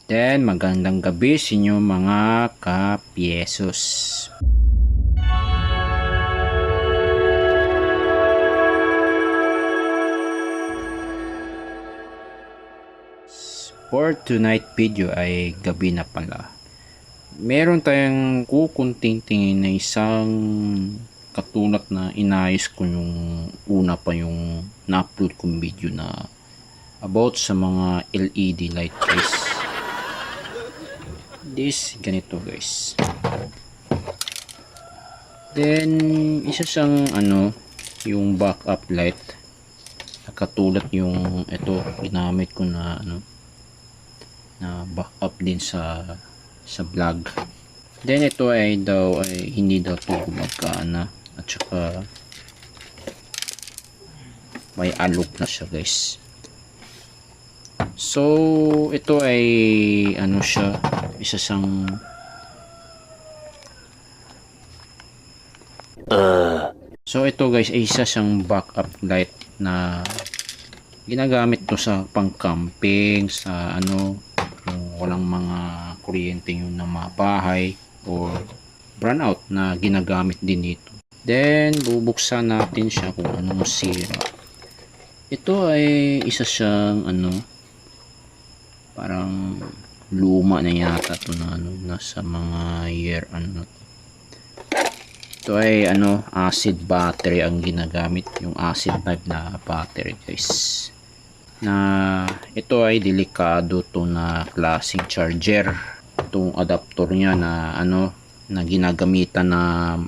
Then magandang gabi sa inyo mga kapyesos. For tonight video ay gabi na pala. Meron tayong kukunting tingin na isang katulad na inayos ko yung una pa yung na-upload kong video na about sa mga LED light guys. This ganito guys. Then isa siyang yung backup light. Katulad yung ito ginamit ko na na backup din sa vlog. Then ito ay hindi daw to gumagana at saka may alog na siya guys. So ito ay siya, isa siyang so ito guys ay isa siyang backup light na ginagamit to sa pang-camping, sa kung walang mga kuryente yung na mga bahay or brownout na ginagamit din dito. Then bubuksan natin siya kung anong sira. Ito ay isa siyang parang luma na yata to na nasa mga year ito ay acid battery ang ginagamit, yung acid type na battery guys. Na ito ay delikado to na klaseng charger. Itong adapter niya na na ginagamitan na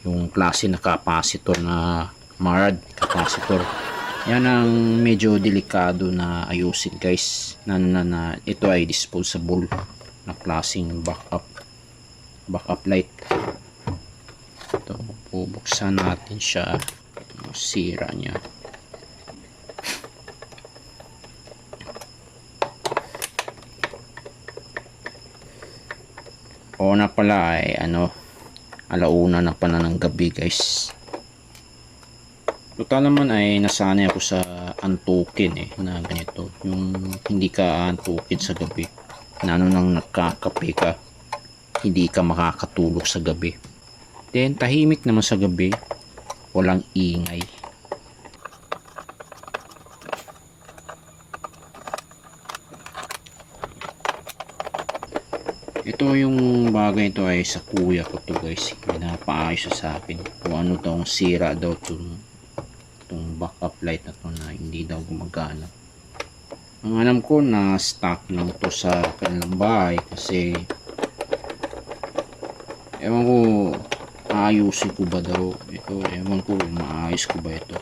yung klase na capacitor na marad capacitor. Yan ang medyo delikado na ayusin guys. Na ito ay disposable na klaseng backup light. Ito, bubuksan natin siya. Sira niya. O na pala ay alauna na pala ng gabi guys. Total naman ay nasanay ako sa antukin na ganito, yung hindi ka antukin sa gabi na nang nakakape ka, hindi ka makakatulog sa gabi. Then tahimik naman sa gabi, walang ingay. Ito yung bagay ito ay sa kuya ko to guys, pinapaayos sa akin kung ano daw sira daw itong backup light na to na hindi daw gumagana. Ang alam ko na stock lang to sa kanilang bahay kasi ewan ko aayusin ko ba daw ito, ewan ko maayos ko ba ito.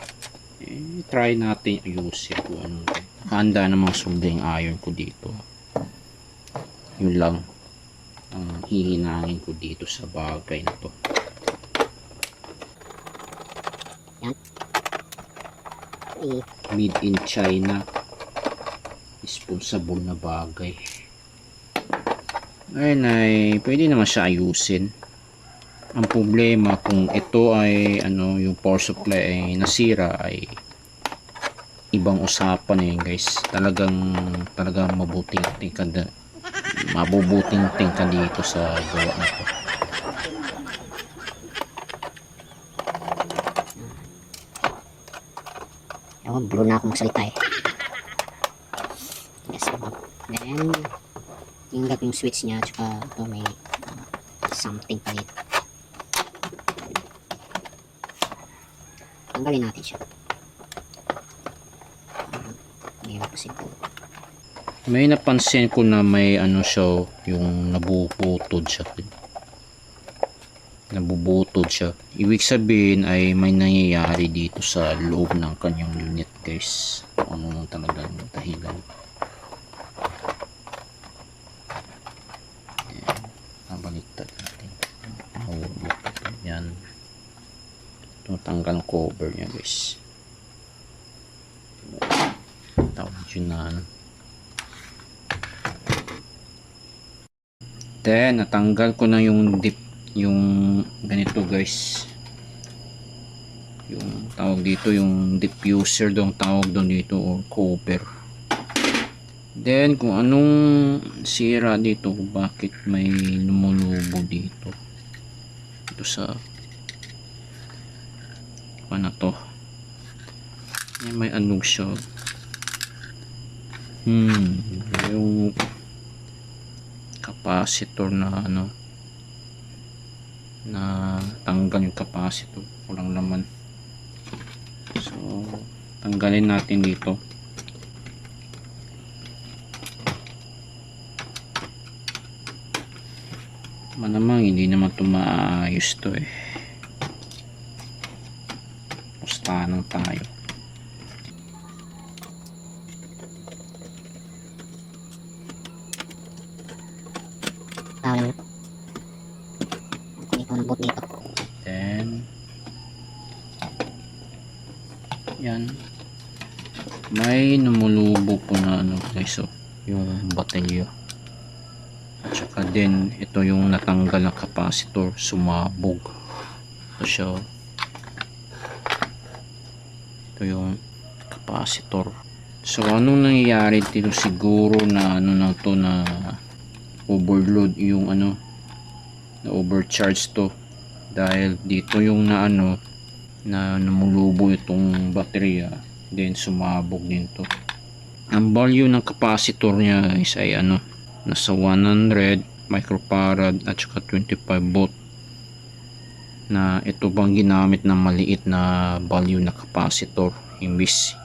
Try natin ayusin ko handa namang sulding iron ko dito. Yun lang ang hihinangin ko dito sa bagay na to. Made in China, responsible na bagay. Ayun ay pwede naman siya ayusin. Ang problema kung ito ay yung power supply ay nasira ay ibang usapan guys. Talagang mabuting tingka dito sa gawa na to. Ewan, blue na ako magsalita Yes, then tingnan yung switch niya, tsaka ito may something pa dito. Tanggalin natin siya. Mahirap kasi po. May napansin ko na may siya, yung nabubutod siya. Ibig sabihin ay may nangyayari dito sa loob ng kanyang unit guys. Ano talagang dahilan. Nabaliktad natin. Yan. Tanggal ang cover niya guys. Tawag yun na Then natanggal ko na yung ganito guys, yung tawag dito, yung diffuser dong tawag doon dito, or cover. Then kung anong sira dito, bakit may lumulubo dito. Ito sa ano to. May anong siya. Yung capacitor na ano, na tanggal yung capacitor, walang laman. So tanggalin natin dito. Namang hindi naman ito maayos to eh. Pustahan tayo. Tawag yung boot dito. Then yan, may namulubo po na ano guys, so yung baterya. At saka din ito yung natanggal na capacitor, sumabog. Ito siya. Ito yung capacitor. So anong nangyayari dito, siguro na ano na to, na overload yung ano, na overcharge to, dahil dito yung na ano, na namulubo itong baterya, then sumabog din to. Ang value ng capacitor niya is ay ano, nasa 100 microfarad at saka 25 volt, na ito bang ginamit na maliit na value na capacitor, imbis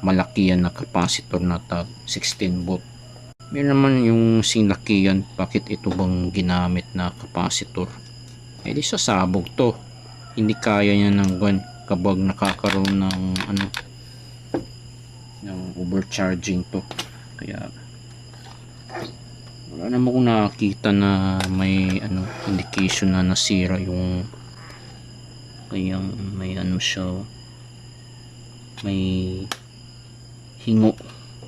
malaki yan na capacitor na tag 16 volt. Meron naman yung sinlaki yan, bakit ito bang ginamit na capacitor? Eh di sasabog to, hindi kaya niya ng kapag nakakaroon ng ano, ng overcharging to. Kaya wala naman akong nakakita na may ano, indication na nasira yung, kaya may ano siya, may hingo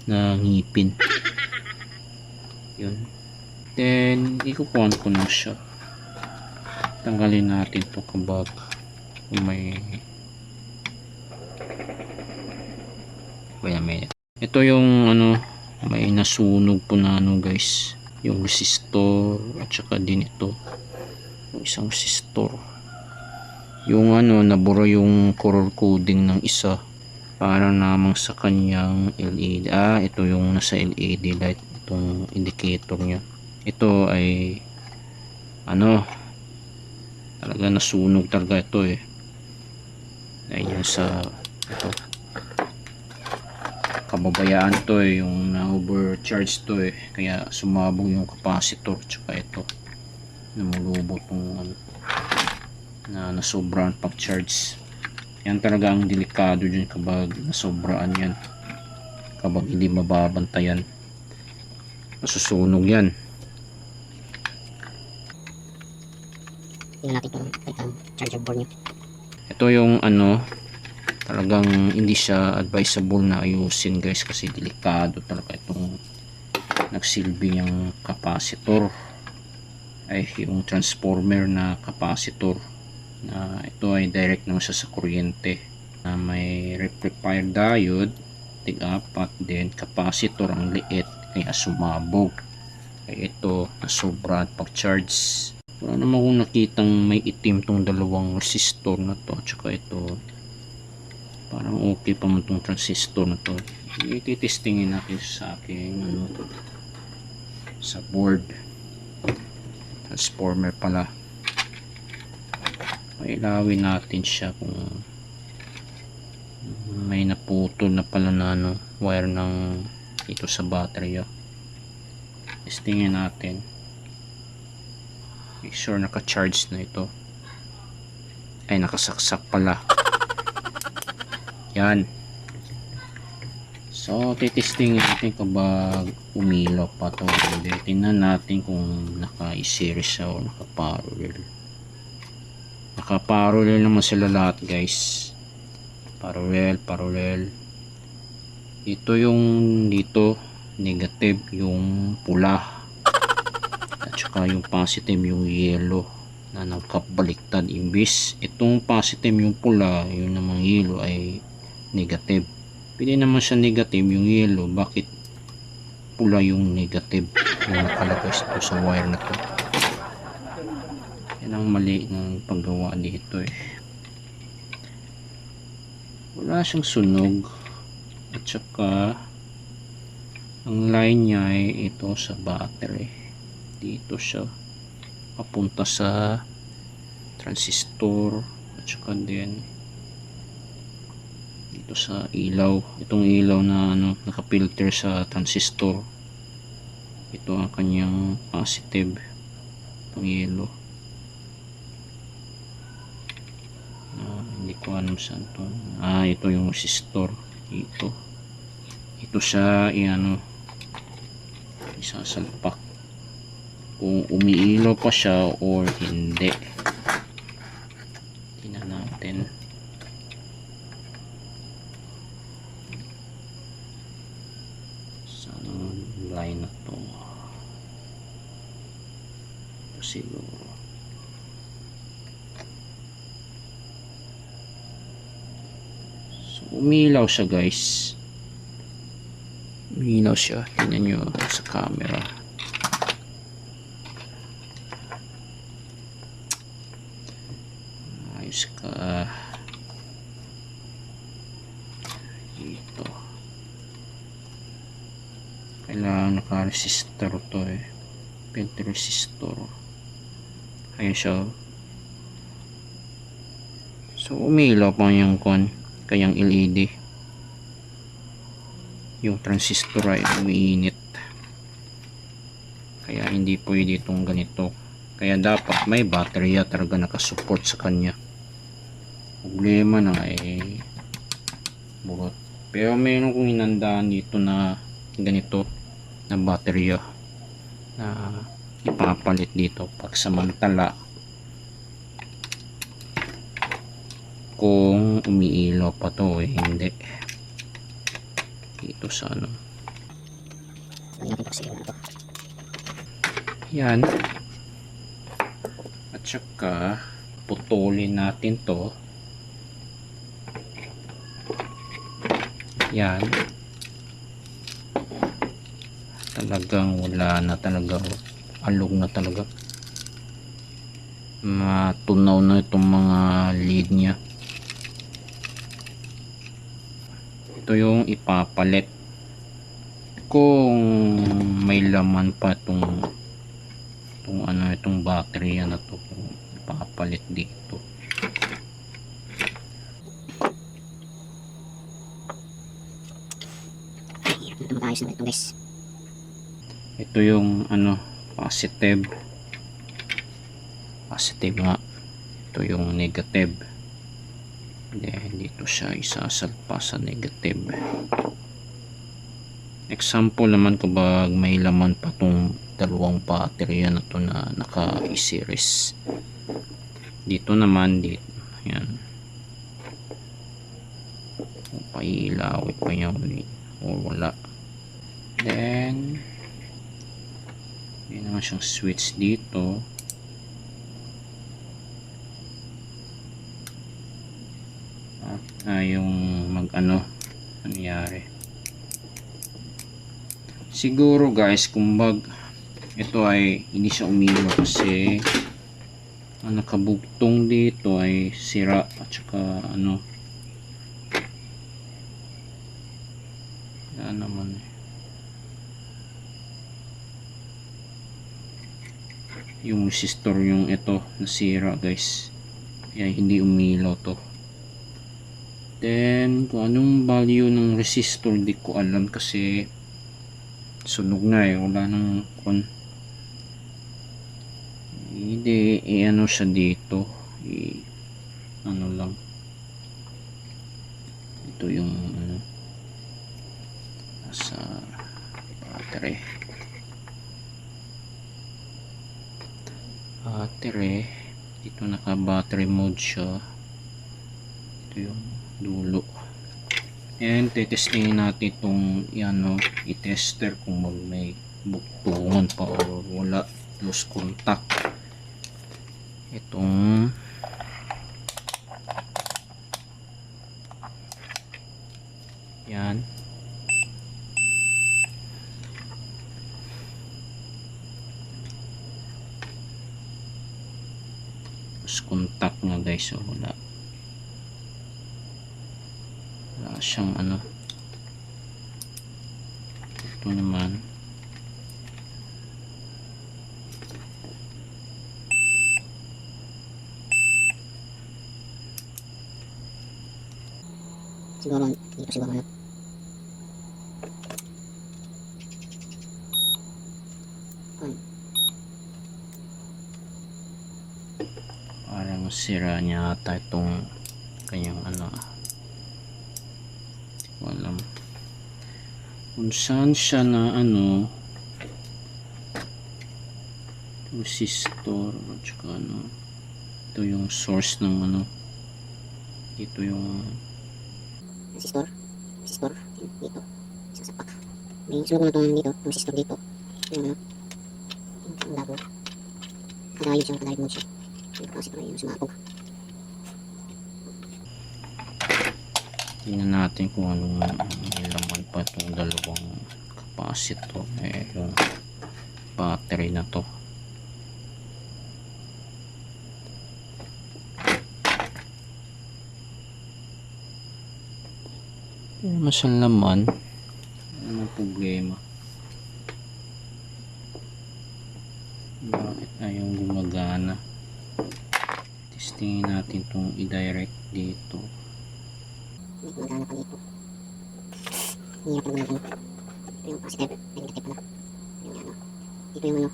na ngipin. Yun. Then ikukuhan ko na siya. Tanggalin natin to kapag may ito yung ano, may nasunog po na ano guys, yung resistor at saka din ito yung isang resistor, yung ano, nabura yung color coding ng isa para namang sa kanyang LED. Ito yung nasa LED light, itong indicator nya. Ito ay ano, talaga nasunog talaga ito eh. Ayan sa ito, kababayaan to eh, yung na overcharge to eh, kaya sumabog yung capacitor. Tsaka ito namulubo tong ano, na nasobrahan pag charge. Yan talaga ang delikado dyan kapag nasobraan yan, kapag hindi mababantayan, masusunog yan. Tingnan natin itong charger board nyo. Ito yung ano, talagang hindi siya advisable na ayusin guys, kasi delikado talaga itong nagsilbi niyang capacitor, ay yung transformer na capacitor, na ito ay direct naman siya sa kuryente, na may rectifier diode tig-apat, then capacitor ang liit kaya sumabog. Kaya ito nasobra pag charge. Wala naman kung nakitang may itim tong dalawang resistor na to, tsaka ito parang okay pa man tong transistor na to. Ititestingin natin sa aking ano, sa board. Transformer pala, mailawin natin siya kung may naputol na pala na ano, wire ng ito sa battery. Testingin natin, make sure naka-charge na ito. Ay, nakasaksak pala. Yan. So titestingin natin kapag umilaw pa ito. Tingnan natin kung naka-series siya o naka-parallel. Naka-parallel naman sila lahat guys. Parallel. Ito yung dito negative, yung pula, at saka yung positive, yung yellow na nagkabaliktad. Imbis itong positive yung pula, yung namang yellow ay negative. Pwede naman siya negative yung yellow, bakit pula yung negative yung nakalagay ito sa wire na to. Yan ang mali ng paggawa dito eh. Wala siyang sunog at saka ang line niya ay ito sa battery. Dito siya papunta sa transistor at saka din dito sa ilaw. Itong ilaw na nakapilter sa transistor. Ito ang kanyang positive, itong yellow. Hindi ko alam saan to. Ito yung resistor dito. Ito siya isasalpak kung umiilaw pa siya or hindi. Tingnan natin. Saan line na to? Ito siguro. So umiilaw siya guys. Umiilaw siya. Tingnan nyo sa camera. Ayos ka. Dito. Kailangan naka-resistor to eh. Pent resistor. Ayun siya. So umiilaw pa yung kayang LED. Yung transistor ay umiinit, kaya hindi pwede itong ganito. Kaya dapat may baterya talaga nakasupport sa kanya. Problema na ay buhat. Pero mayroon kong hinandaan dito na ganito na baterya na ipapalit dito pag samantala kung umiilaw pa to eh. Hindi dito sa yan, at saka putulin natin to. Yan, talagang wala na talaga, alog na talaga, matunaw na itong mga lead nya. Ito yung ipapalit kung may laman pa itong battery na to, ipapalit dito. Ito yung positive nga, ito yung negative. Then dito siya isasalpa sa negative. Example naman kapag may laman pa tong dalawang battery na to na naka-series. Dito naman dito, yan. Pailawit pa niya o wala. Then yun naman siyang switch dito. Yung nangyari siguro guys, kumbag ito ay hindi siya umilaw kasi ang nakabugtong dito ay sira at saka yan naman yung resistor yung ito nasira guys, kaya hindi umilaw to. Then kung anong value ng resistor di ko alam kasi sunog na eh, wala nang hindi siya dito lang ito yung nasa battery dito naka battery mode siya. Ito yung dulo. And tetestingin natin itong i-tester kung may buktungan pa o wala, loose contact. Itong yan Tapos contact nga guys, so wala siyang ano. Ito naman siguro dito siguro ano. parang sira niya ata itong kanyang ano, hindi ko alam kung saan siya na ano, resistor at saka ano, ito yung source ng ano, dito yung Resistor dito sa sapak. May sunog na itong dito, yung resistor dito. Yung ano, yung labo. Kadayod siya, kadayod mode siya. Yung capacitor yung sumabog. tingnan natin kung anong laman pa itong dalawang capacitor, yung battery na to. Pero sa laman, ano problema? Bakit ayaw gumagana? Testingin natin itong i-direct dito. May gumagana pa dito. Hirap na gumagana. Ito yung capacitor, may negative pala. Yung ano, dito yung ano.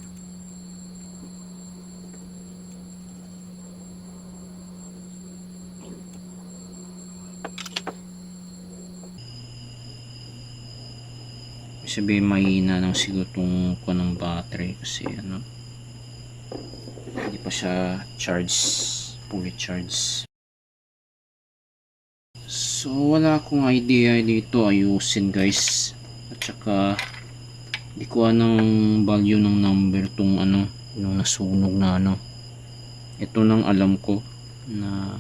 Sabihin mahina ng siguro itong ng battery kasi ano, hindi pa siya fully charged. So wala akong idea dito ayusin guys, at saka hindi ko anong value ng number tong ano, yung nasunog na ano. Ito nang alam ko na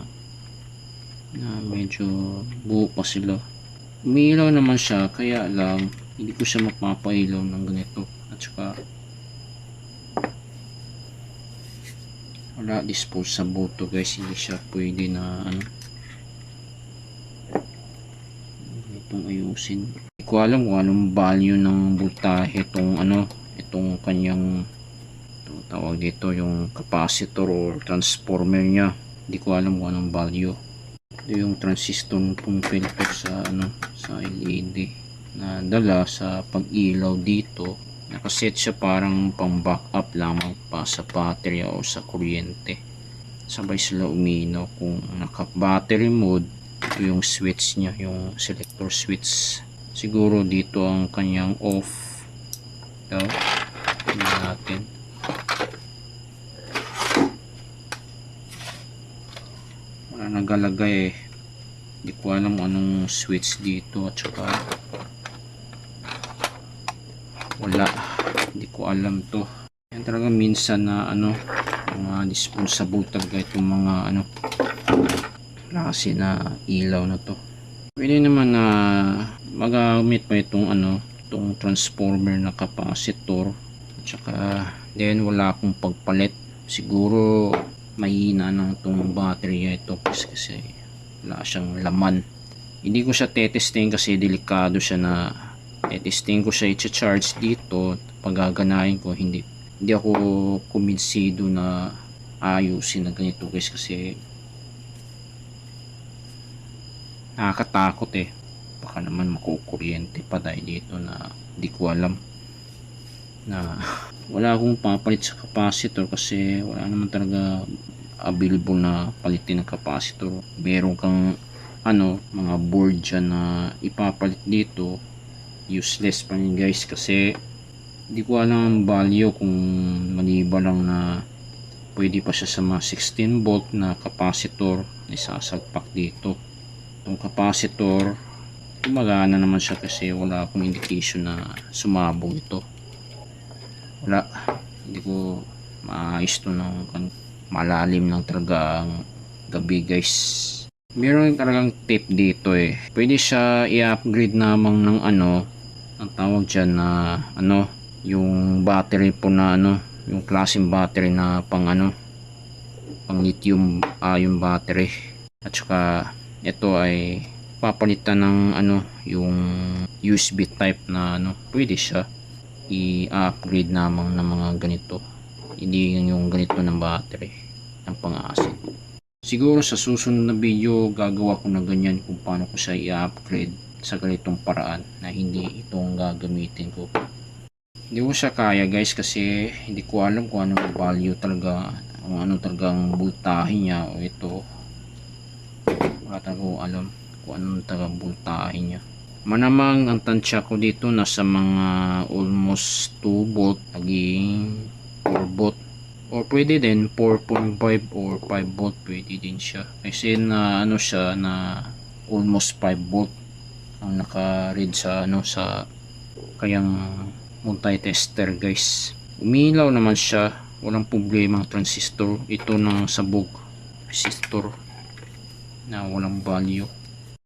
medyo buo pa sila. Umiilaw naman siya, kaya lang hindi ko siya mapapailaw ng ganito. At saka wala disposable to guys, hindi siya pwede na ano, itong ayusin. Hindi ko alam kung anong value ng voltahe itong ano, itong kanyang tawag dito, yung capacitor or transformer niya. Hindi ko alam kung anong value. Ito yung transistor pong filter sa ano, sa LED na dala sa pag-ilaw dito. Nakaset siya parang pang backup lamang pa sa battery o sa kuryente. Sabay sila uminaw. Kung naka battery mode, ito yung switch niya, yung selector switch. Siguro dito ang kanyang off. Ito, tingnan natin. Wala nagalagay eh. Hindi ko alam anong switch dito, at saka wala, hindi ko alam to. Yan talaga minsan na ano, mga disposable talaga itong mga ano, klase na ilaw na to. Pwede naman na magamit pa itong ano, itong transformer na capacitor, at saka then wala akong pagpalit. Siguro mahina ng itong battery ito kasi wala siyang laman. Hindi ko siya tetesting kasi delikado siya na tetesting ko siya i-charge dito, pagaganahin ko. Hindi ako kuminsido na ayusin na ganito guys, kasi nakakatakot eh. Baka naman makukuryente pa dahil dito na hindi ko alam, na wala akong papalit sa capacitor kasi wala naman talaga available na palitin ng capacitor. Meron kang ano, mga board dyan na ipapalit dito, useless pa rin guys, kasi hindi ko alam ang value, kung maliba lang na pwede pa siya sa mga 16 volt na capacitor na isasalpak dito. Itong capacitor gumagana naman siya kasi wala akong indication na sumabog ito. Wala, hindi ko maayos to ng malalim ng talaga ang gabi guys. Meron talagang tip dito eh, pwede siya i-upgrade namang ng ano, ang tawag dyan na ano, yung battery po na ano, yung klaseng battery na pang ano, pang lithium ion battery. At saka ito ay papalitan ng yung USB type na pwede siya i-upgrade namang ng mga ganito, hindi yung ganito ng battery ng pang-acid. Siguro sa susunod na video gagawa ko na ganyan kung paano ko siya i-upgrade sa ganitong paraan na hindi itong gagamitin ko. Hindi ko siya kaya guys kasi hindi ko alam kung anong value talaga, kung ano talagang voltahe niya o ito. Wala talaga ko alam kung anong talagang voltahe niya. Manamang ang tansya ko dito nasa mga almost 2 volt naging 4 volt. O pwede din 4.5 or 5 volt, pwede din siya. Kasi na siya na almost 5 volt ang naka-read sa sa kayang multi-tester guys. Umilaw naman siya, walang problema ang transistor. Ito ng sabog resistor na walang value.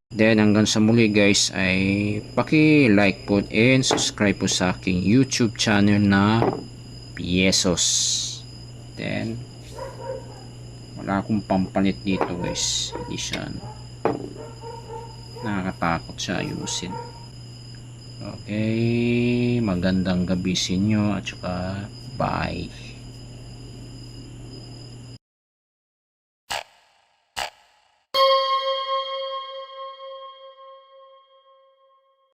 Then hanggang sa muli guys ay paki-like po and subscribe po sa aking YouTube channel na Piesos. Then wala akong pampalit dito guys, hindi siya nakakatakot siya ayusin. Okay, magandang gabi sa inyo at saka bye.